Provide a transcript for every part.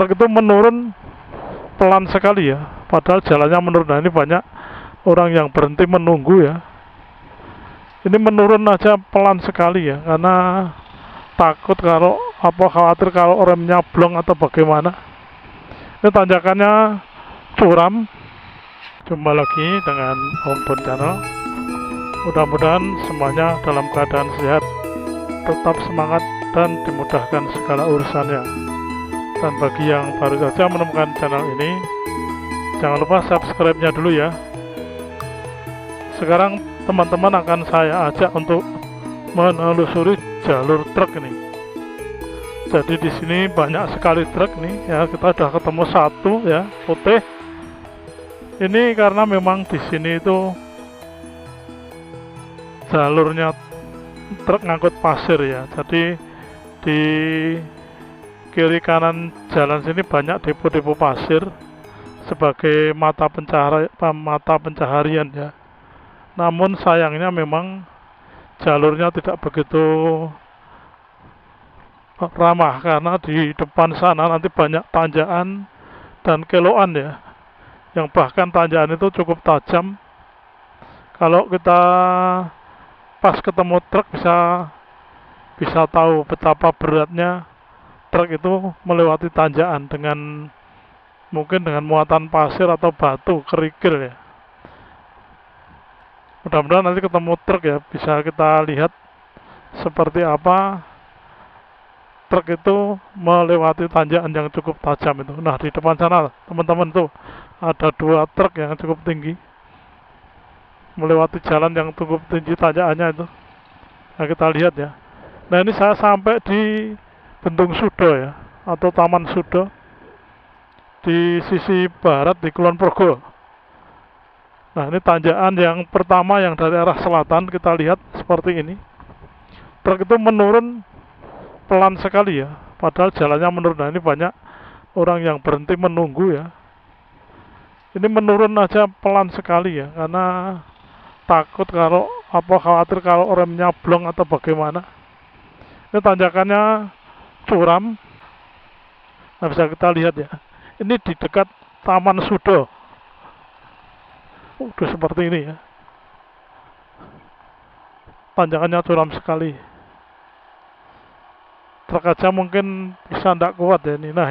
truk itu menurun pelan sekali ya, padahal jalannya menurun. Nah, ini banyak orang yang berhenti menunggu ya. Ini menurun aja pelan sekali ya, karena takut kalau khawatir kalau remnya blong atau bagaimana. Ini tanjakannya curam. Jumpa lagi dengan Om Bon Channel. Mudah-mudahan semuanya dalam keadaan sehat, tetap semangat dan dimudahkan segala urusannya. Dan bagi yang baru saja menemukan channel ini, jangan lupa subscribe-nya dulu ya. Sekarang teman-teman akan saya ajak untuk menelusuri jalur truk ini. Jadi di sini banyak sekali truk nih ya. Kita sudah ketemu satu ya, putih. Ini karena memang di sini itu jalurnya truk ngangkut pasir ya. Jadi di kiri kanan jalan sini banyak depo-depo pasir sebagai mata pencaharian ya. Namun sayangnya memang jalurnya tidak begitu ramah, karena di depan sana nanti banyak tanjakan dan keloan ya, yang bahkan tanjakan itu cukup tajam. Kalau kita pas ketemu truk bisa tahu betapa beratnya truk itu melewati tanjakan dengan mungkin dengan muatan pasir atau batu kerikil ya. Mudah-mudahan nanti ketemu truk ya, bisa kita lihat seperti apa truk itu melewati tanjakan yang cukup tajam itu. Nah, di depan sana teman-teman tuh ada dua truk yang cukup tinggi melewati jalan yang cukup tinggi tanjakannya itu. Nah, kita lihat ya. Nah, ini saya sampai di Bendung Sudo ya, atau Taman Sudo di sisi barat di Kulon Progo. Nah, ini tanjakan yang pertama yang dari arah selatan, kita lihat seperti ini. Truk itu menurun pelan sekali ya, padahal jalannya menurun. Nah, ini banyak orang yang berhenti menunggu ya. Ini menurun aja pelan sekali ya, karena takut kalau khawatir kalau remnya blong atau bagaimana. Ini tanjakannya curam. Nah, bisa kita lihat ya. Ini di dekat Taman Sudo. Udah seperti ini ya. Tanjakannya curam sekali. Truk aja mungkin bisa tidak kuat ya ini. Nah,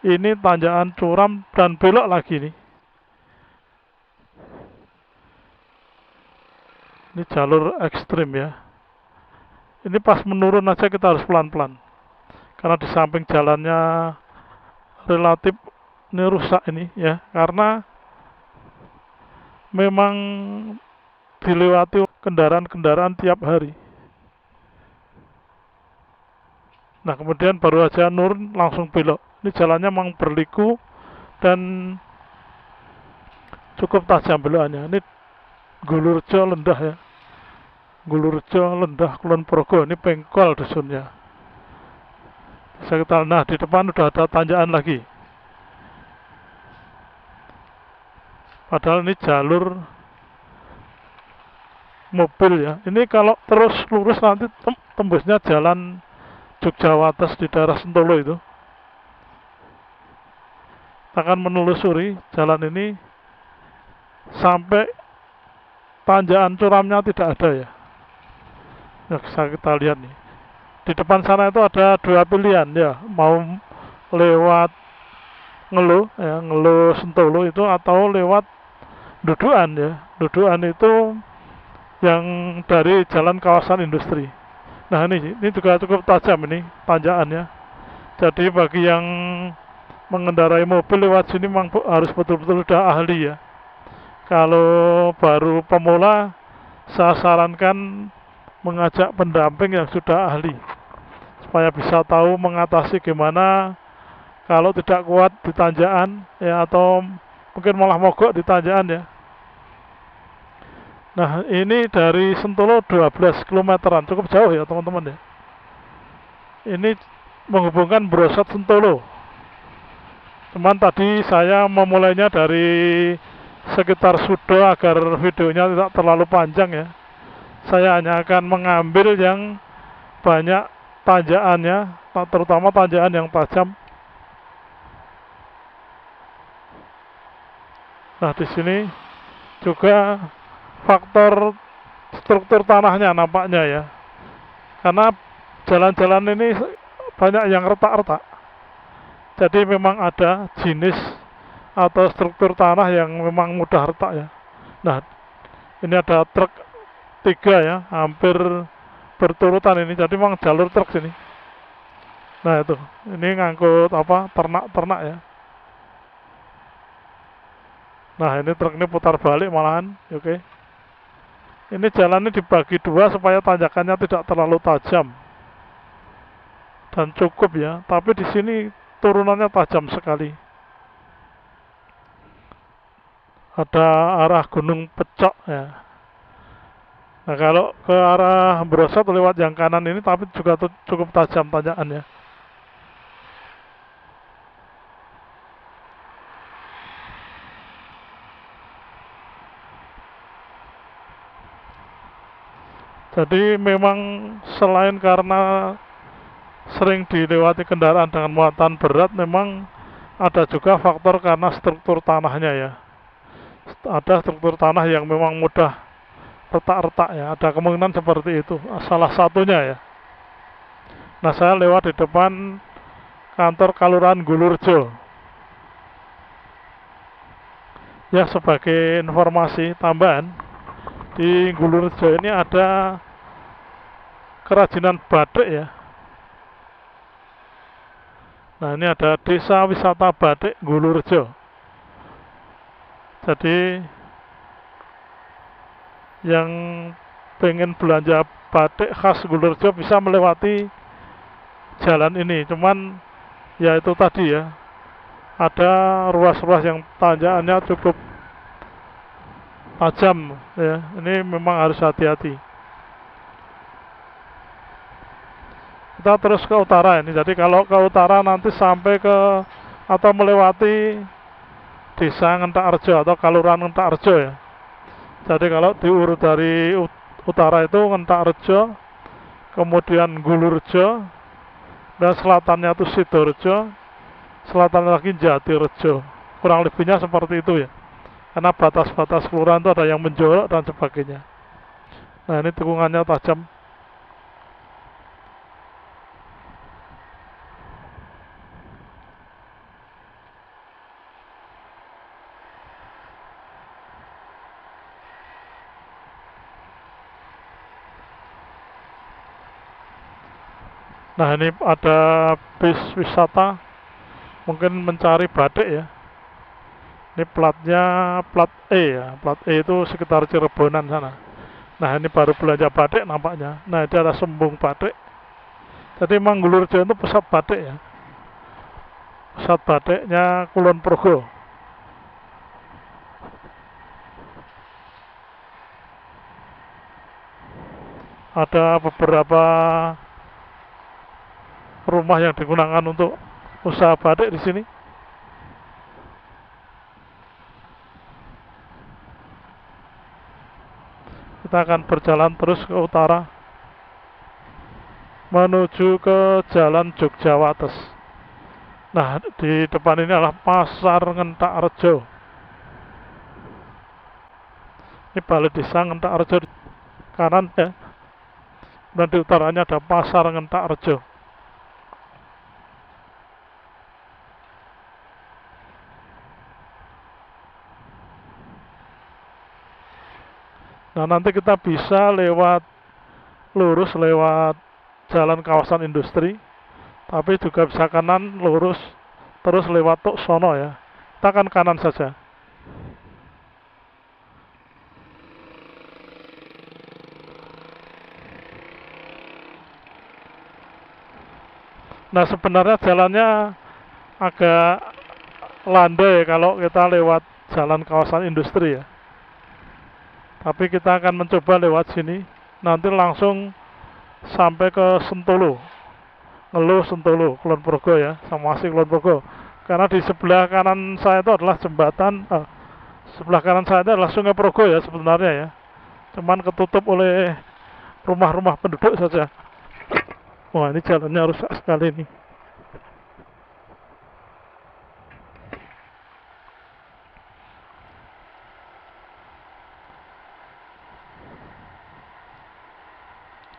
ini tanjakan curam dan belok lagi nih. Ini jalur ekstrim ya. Ini pas menurun aja kita harus pelan-pelan, karena di samping jalannya relatif ini rusak ini ya, karena memang dilewati kendaraan-kendaraan tiap hari. Nah, kemudian baru aja nurun langsung belok. Ini jalannya memang berliku dan cukup tajam belokannya. Ini Gulurjo Lendah ya. Gulurjo Lendah Kulon Progo, ini Pengkol dusunnya. Nah, di depan udah ada tanjakan lagi. Padahal ini jalur mobil ya. Ini kalau terus lurus nanti tembusnya jalan Jogjawates di daerah Sentolo itu. Kita akan menelusuri jalan ini sampai tanjakan curamnya tidak ada ya. Nah, bisa kita lihat nih. Di depan sana itu ada dua pilihan ya, mau lewat Ngelo ya, Ngelo Sentolo itu, atau lewat Dudukan ya. Dudukan itu yang dari jalan kawasan industri. Nah, ini juga cukup tajam ini tanjakannya. Jadi bagi yang mengendarai mobil lewat sini memang harus betul-betul sudah ahli ya. Kalau baru pemula, saya sarankan mengajak pendamping yang sudah ahli, supaya bisa tahu mengatasi gimana kalau tidak kuat di tanjakan ya, atau mungkin malah mogok di tanjakan ya. Nah, ini dari Sentolo 12 kilometeran, cukup jauh ya teman-teman ya. Ini menghubungkan Brosot Sentolo. Cuman tadi saya memulainya dari sekitar Sudo agar videonya tidak terlalu panjang ya. Saya hanya akan mengambil yang banyak tanjakannya, terutama tanjakan yang tajam. Nah, di sini juga faktor struktur tanahnya nampaknya ya. Karena jalan-jalan ini banyak yang retak-retak. Jadi memang ada jenis atau struktur tanah yang memang mudah retak ya. Nah, ini ada truk 3 ya, hampir berturutan ini. Jadi memang jalur truk sini. Nah itu, ini ngangkut apa? Ternak-ternak ya. Nah ini truk ini putar balik malahan, oke. Ini jalannya dibagi 2 supaya tanjakannya tidak terlalu tajam dan cukup ya. Tapi di sini turunannya tajam sekali. Ada arah Gunung Pecok ya. Nah kalau ke arah Brosot lewat yang kanan ini, tapi juga cukup tajam tanjakannya. Jadi memang selain karena sering dilewati kendaraan dengan muatan berat, memang ada juga faktor karena struktur tanahnya ya. Ada struktur tanah yang memang mudah retak-retak ya, ada kemungkinan seperti itu, salah satunya ya. Nah saya lewat di depan kantor Kelurahan Gulurjo ya. Sebagai informasi tambahan, di Gulurjo ini ada kerajinan batik ya. Nah ini ada desa wisata batik Gulurjo. Jadi yang pengen belanja batik khas Gulurjo bisa melewati jalan ini. Cuman ya itu tadi ya, ada ruas-ruas yang tanjakannya cukup tajam ya. Ini memang harus hati-hati. Kita terus ke utara ini. Jadi kalau ke utara nanti sampai ke atau melewati desa Ngentakrejo atau Kelurahan Ngentakrejo ya. Jadi kalau diurut dari utara itu Ngentakrejo, kemudian Gulurjo, dan selatannya itu Sidorejo, selatan lagi Jatirejo. Kurang lebihnya seperti itu ya. Karena batas-batas kelurahan itu ada yang menjorok dan sebagainya. Nah ini tikungannya tajam. Nah ini ada bis wisata, mungkin mencari batik ya. Ini platnya plat E ya, plat E itu sekitar Cirebonan sana. Nah ini baru belanja batik nampaknya. Nah ini ada Sembung batik. Jadi memang Gulurjo itu pusat batik ya. Pusat batiknya Kulon Progo. Ada beberapa rumah yang digunakan untuk usaha batik di sini. Kita akan berjalan terus ke utara menuju ke Jalan Jogjawates. Nah, di depan ini adalah Pasar Ngentakrejo. Ini balai desa Ngentakrejo di kanan ya. Dan di utaranya ada Pasar Ngentakrejo. Nah, nanti kita bisa lewat lurus lewat jalan kawasan industri, tapi juga bisa kanan lurus terus lewat Tuk Sono ya. Kita akan kanan saja. Nah sebenarnya jalannya agak landai kalau kita lewat jalan kawasan industri ya. Tapi kita akan mencoba lewat sini, nanti langsung sampai ke Sentolo, Ngeluh Sentolo, Kulon Progo ya, sama si Kulon Progo. Karena di sebelah kanan saya itu adalah jembatan, sebelah kanan saya itu adalah Sungai Progo ya sebenarnya ya. Cuman ketutup oleh rumah-rumah penduduk saja. Wah ini jalannya rusak sekali nih.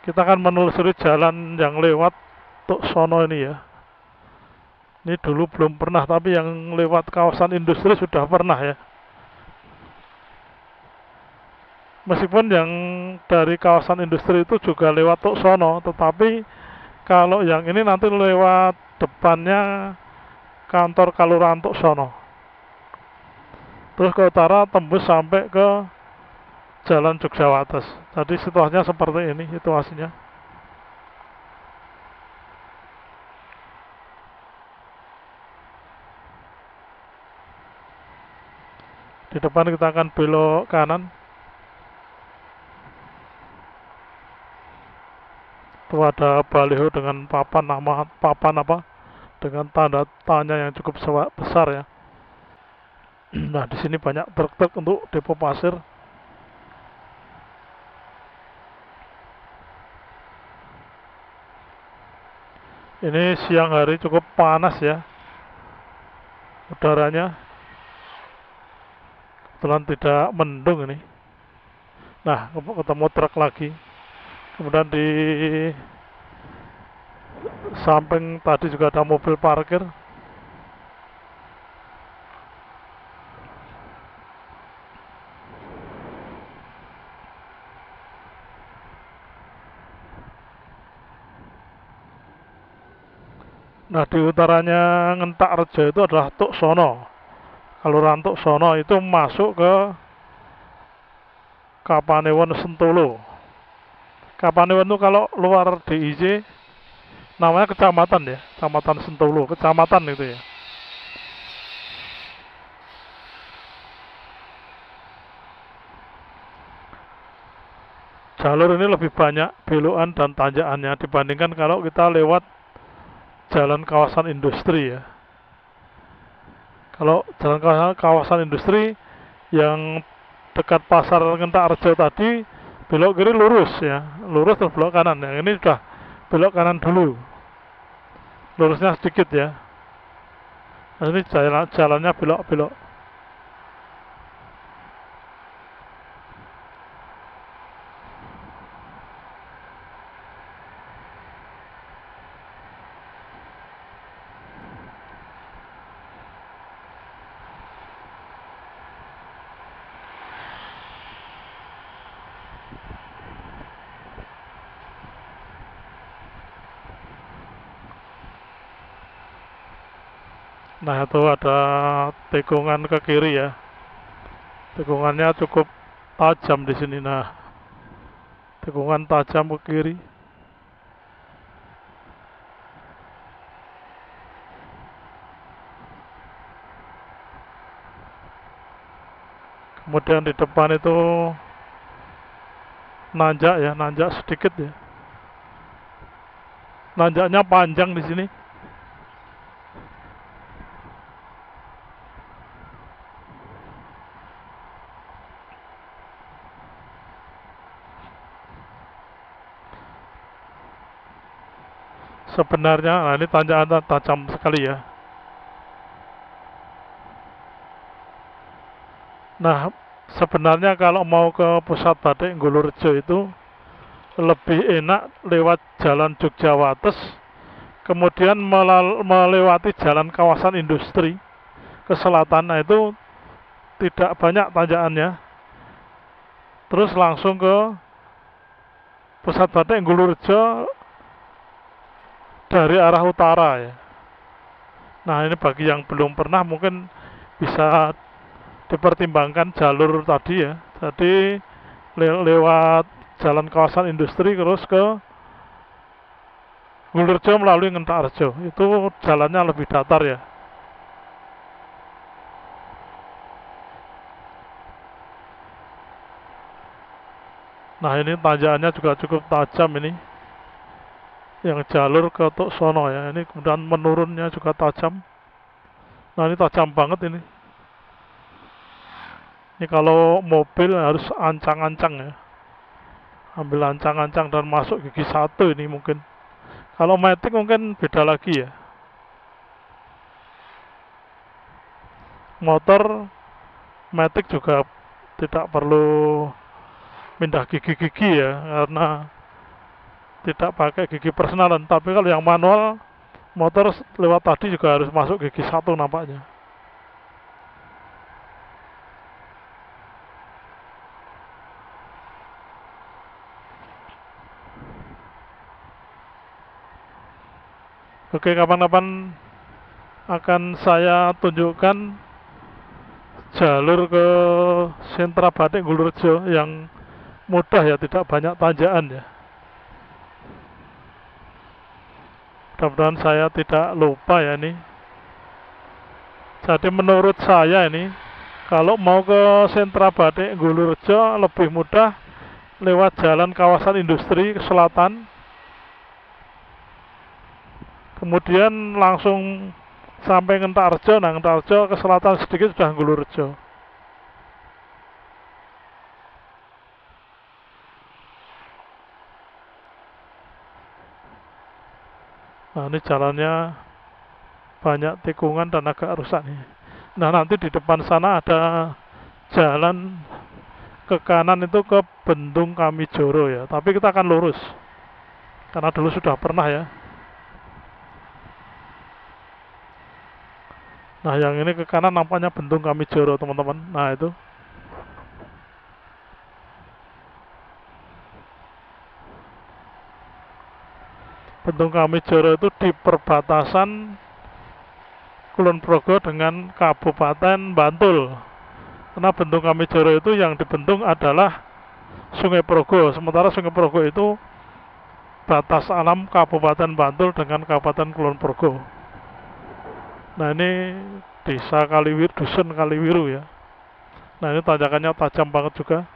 Kita akan menelusuri jalan yang lewat Tuk Sono ini ya. Ini dulu belum pernah, tapi yang lewat kawasan industri sudah pernah ya. Meskipun yang dari kawasan industri itu juga lewat Tuk Sono, tetapi kalau yang ini nanti lewat depannya kantor Kelurahan Tuk Sono. Terus ke utara tembus sampai ke Jalan Jogjawates. Jadi situasinya seperti ini situasinya. Di depan kita akan belok kanan. Itu ada baliho dengan papan apa? Dengan tanda tanya yang cukup besar ya. Nah, di sini banyak truk-truk untuk depo pasir. Ini siang hari cukup panas ya udaranya. Kebetulan tidak mendung ini. Nah, ketemu truk lagi. Kemudian di samping tadi juga ada mobil parkir. Nah, di utaranya Ngentak Rejo itu adalah Tuk Sono. Kelurahan Tuk Sono itu masuk ke Kapanewon Sentolo. Kapanewon itu kalau luar DIY namanya kecamatan ya, Kecamatan Sentolo, kecamatan itu ya. Jalur ini lebih banyak belokan dan tanjakannya dibandingkan kalau kita lewat jalan kawasan industri ya. Kalau jalan kawasan industri yang dekat pasar Ngentak Rejo tadi belok kiri lurus ya, lurus terus belok kanan. Yang ini sudah belok kanan dulu, lurusnya sedikit ya. Nah, ini jalannya belok-belok. Nah, itu ada tikungan ke kiri ya. Tikungannya cukup tajam di sini. Nah, tikungan tajam ke kiri. Kemudian di depan itu nanjak ya, nanjak sedikit ya. Nanjaknya panjang di sini. Sebenarnya, nah ini tanjakan tajam sekali ya. Nah, sebenarnya kalau mau ke pusat batik Ngulurejo itu lebih enak lewat jalan Jogjawates, kemudian melewati jalan kawasan industri ke selatan. Nah, itu tidak banyak tanjakannya. Terus langsung ke pusat batik Ngulurejo dari arah utara ya. Nah, ini bagi yang belum pernah mungkin bisa dipertimbangkan jalur tadi ya. Jadi lewat jalan kawasan industri terus ke Ngulurejo melalui Ngentak Rejo. Itu jalannya lebih datar ya. Nah, ini tanjakannya juga cukup tajam ini. Yang jalur ke Tuk Sono ya. Ini kemudian menurunnya juga tajam. Nah, ini tajam banget ini. Ini kalau mobil harus ancang-ancang ya. Ambil ancang-ancang dan masuk gigi satu ini mungkin. Kalau matic mungkin beda lagi ya. Motor matic juga tidak perlu pindah gigi-gigi ya, karena tidak pakai gigi persenalan. Tapi kalau yang manual motor lewat tadi juga harus masuk gigi satu nampaknya. Oke, kapan-kapan akan saya tunjukkan jalur ke sentra batik Ngulurjo yang mudah ya, tidak banyak tanjakan ya. Mudah-mudahan saya tidak lupa ya ini. Jadi menurut saya ini, kalau mau ke sentra batik Ngulurjo lebih mudah lewat jalan kawasan industri ke selatan, kemudian langsung sampai Ngentarjo. Nah, Ngentarjo ke selatan sedikit sudah Ngulurjo. Nah, ini jalannya banyak tikungan dan agak rusak nih. Nah, nanti di depan sana ada jalan ke kanan itu ke Bendung Kamijoro ya. Tapi kita akan lurus karena dulu sudah pernah ya. Nah, yang ini ke kanan nampaknya Bendung Kamijoro, teman-teman. Nah, itu. Bendung Kamijoro itu di perbatasan Kulon Progo dengan Kabupaten Bantul. Karena Bendung Kamijoro itu yang dibendung adalah Sungai Progo. Sementara Sungai Progo itu batas alam Kabupaten Bantul dengan Kabupaten Kulon Progo. Nah, ini desa Kaliwiru, dusun Kaliwiru ya. Nah, ini tanjakannya tajam banget juga.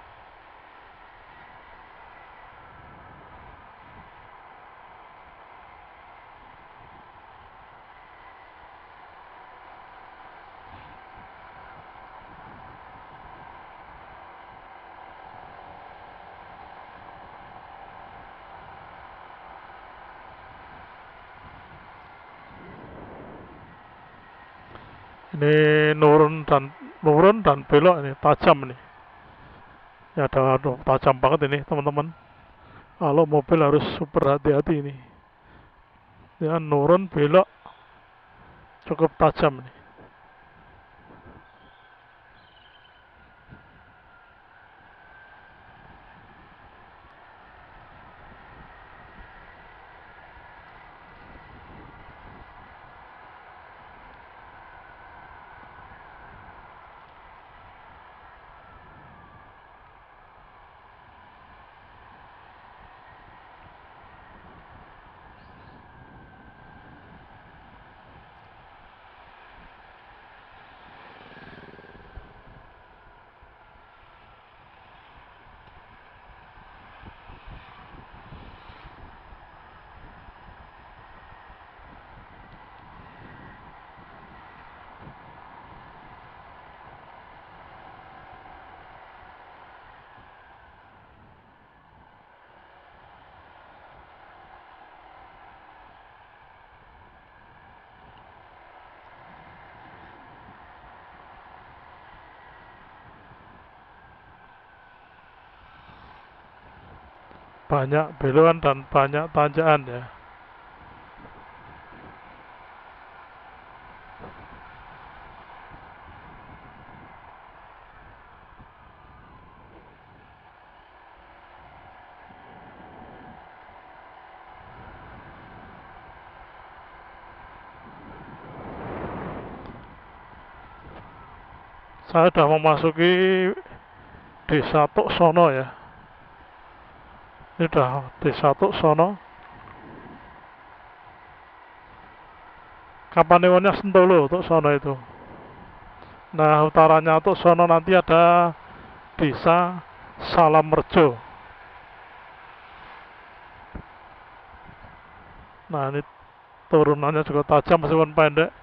Ini nurun dan belok ini, tajam nih. Ya, aduh, tajam banget ini, teman-teman. Kalau mobil harus super hati-hati ini. Ya, nurun belok cukup tajam nih. Banyak belokan dan banyak tanjakan ya. Saya sudah memasuki desa Tuksono ya. Ini sudah desa Tuksono. Kapanewonnya Sentolo Tuksono itu. Nah, utaranya Tuksono nanti ada desa Salamrejo. Nah, ini turunannya juga tajam meskipun pendek.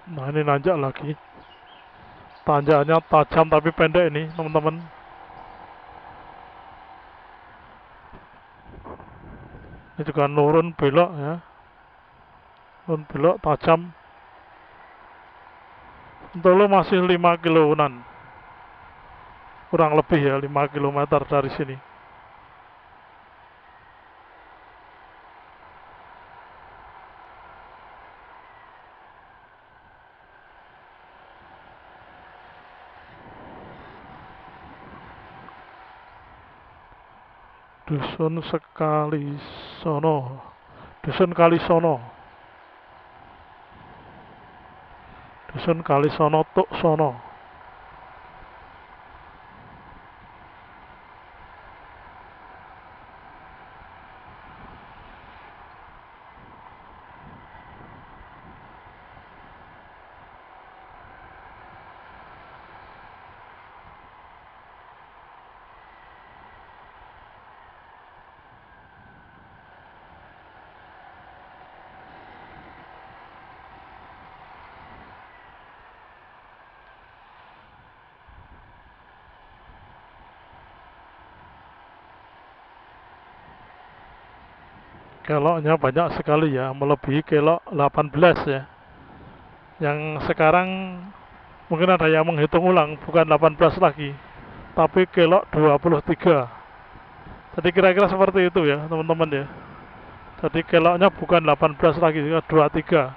Nah ini nanjak lagi, tanjakannya tajam tapi pendek ini teman-teman. Ini juga nurun belok ya, nurun belok tajam. Sentolo masih 5 kiloan, kurang lebih ya 5 kilometer dari sini. Dusun Kalisono, Dusun Kalisono, Dusun Kalisono Tuk Sono. Keloknya banyak sekali ya, melebihi kelok 18 ya. Yang sekarang mungkin ada yang menghitung ulang, bukan 18 lagi, tapi kelok 23. Jadi kira-kira seperti itu ya teman-teman ya. Jadi keloknya bukan 18 lagi, 23.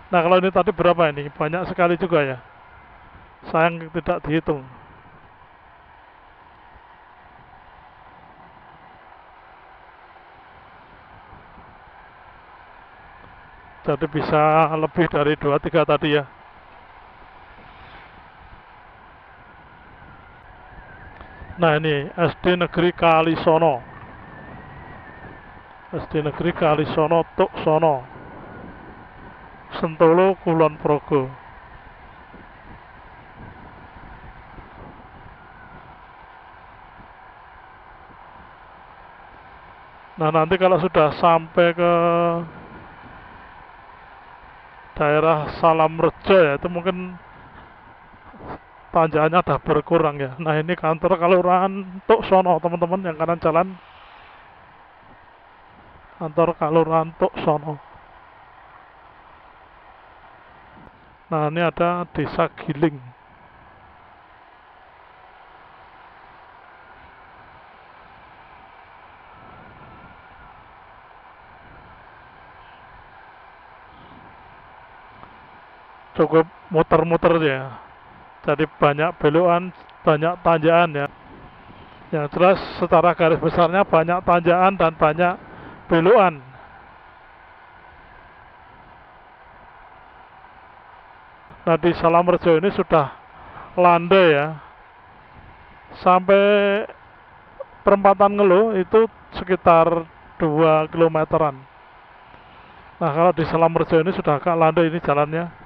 Nah kalau ini tadi berapa ini? Banyak sekali juga ya. Sayang tidak dihitung. Jadi bisa lebih dari 23 tadi ya. Nah ini SD Negeri Kalisono, SD Negeri Kalisono Tuk Sono, Sentolo Kulon Progo. Nah nanti kalau sudah sampai ke daerah Salamrejo ya, itu mungkin tanjakannya udah berkurang ya. Nah ini kantor kelurahan Tuk Sono teman-teman, yang kanan jalan, kantor kelurahan Tuk Sono. Nah ini ada Desa Giling. Cukup muter-muter ya, jadi banyak belokan, banyak tanjakan ya. Yang jelas secara garis besarnya banyak tanjakan dan banyak belokan. Nah di Salamrejo ini sudah landai ya, sampai perempatan Ngelo itu sekitar 2 kilometeran. Nah kalau di Salamrejo ini sudah agak landai ini jalannya.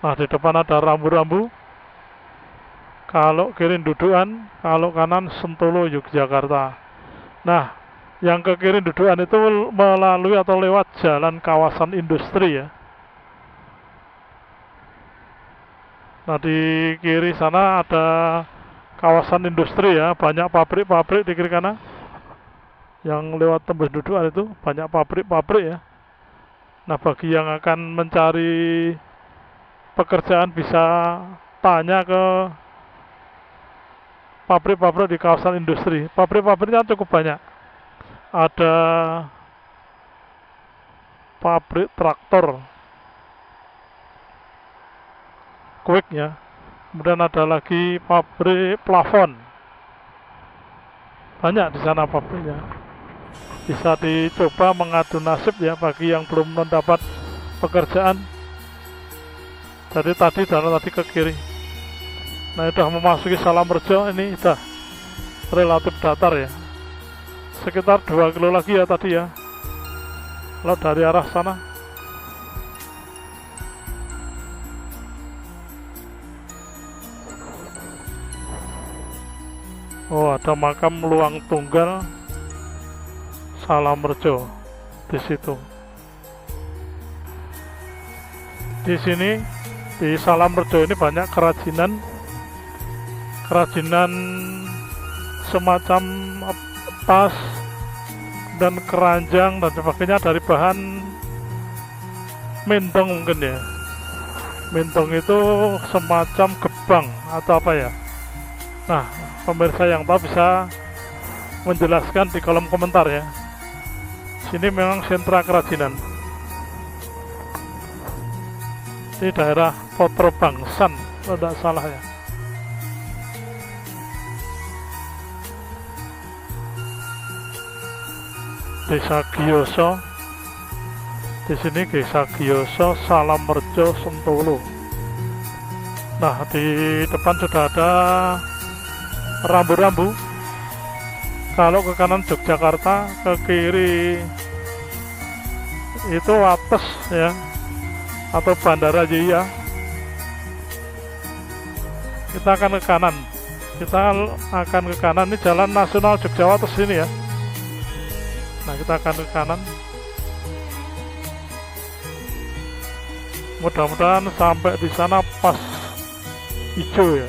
Nah di depan ada rambu-rambu, kalau kiri Dudukan, kalau kanan Sentolo Yogyakarta. Nah yang ke kiri Dudukan itu melalui atau lewat jalan kawasan industri ya. Nah di kiri sana ada kawasan industri ya, banyak pabrik-pabrik di kiri kanan. Yang lewat tembus Dudukan itu banyak pabrik-pabrik ya. Nah bagi yang akan mencari pekerjaan bisa tanya ke pabrik-pabrik di kawasan industri. Pabrik-pabriknya cukup banyak. Ada pabrik traktor, Quick ya. Kemudian ada lagi pabrik plafon. Banyak di sana pabriknya. Bisa dicoba mengadu nasib ya bagi yang belum mendapat pekerjaan. Jadi tadi jalan tadi ke kiri. Nah sudah memasuki Salamrejo, ini sudah relatif datar ya. Sekitar 2 kilo lagi ya tadi ya, kalau dari arah sana. Oh ada makam Luang Tunggal Salamrejo di situ. Di sini di Salamrejo ini banyak kerajinan semacam tas dan keranjang dan sebagainya dari bahan mentong mungkin ya. Mentong itu semacam gebang atau apa ya. Nah, pemirsa yang tahu bisa menjelaskan di kolom komentar ya. Sini memang sentra kerajinan di daerah Potro Bangsan kalau tidak salah ya. Desa Giyoso. Di sini Desa Giyoso, Salamrejo, Sentolo. Nah, di depan sudah ada rambu-rambu. Kalau ke kanan Yogyakarta, ke kiri itu Wates ya, atau Bandara Jaya. Kita akan ke kanan. Ini Jalan Nasional Yogyakarta sini ya. Nah, kita akan ke kanan. Mudah-mudahan sampai di sana pas hijau ya.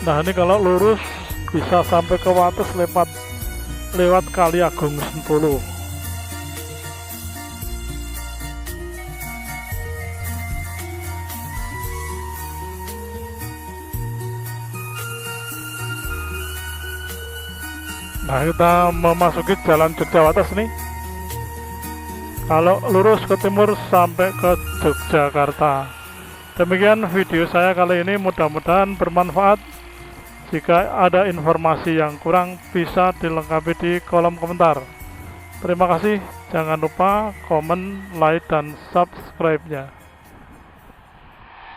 Nah, ini kalau lurus bisa sampai ke Wates lewat Kali Agung Sentolo. Nah, kita memasuki Jalan Yogyakarta nih. Kalau lurus ke timur sampai ke Yogyakarta. Demikian video saya kali ini, mudah-mudahan bermanfaat. Jika ada informasi yang kurang bisa dilengkapi di kolom komentar. Terima kasih, jangan lupa komen, like, dan subscribe-nya.